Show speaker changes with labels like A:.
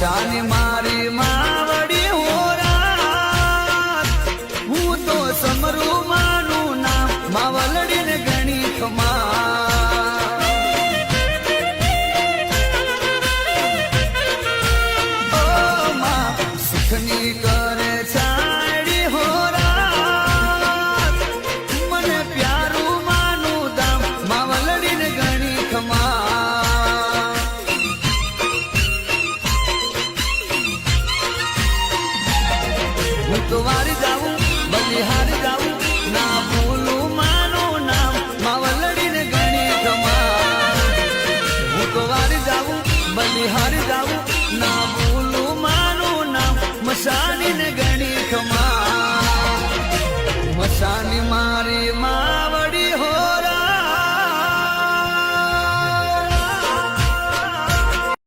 A: આશાની મારી માવડી હોરા હું તો સમરું માનું નામ માવલડીને ગણી ખમા ઓ માં સુખની કરે છાડી હોરા મને પ્યારું માનું દામ માવલડીને ગણી ખમા હું તો વારી જાઉં બલિહારી જાઉં ના ભૂલું માનું નામ માવલડીને ગણી ખમા હું તો વારી જાઉં બલિહારી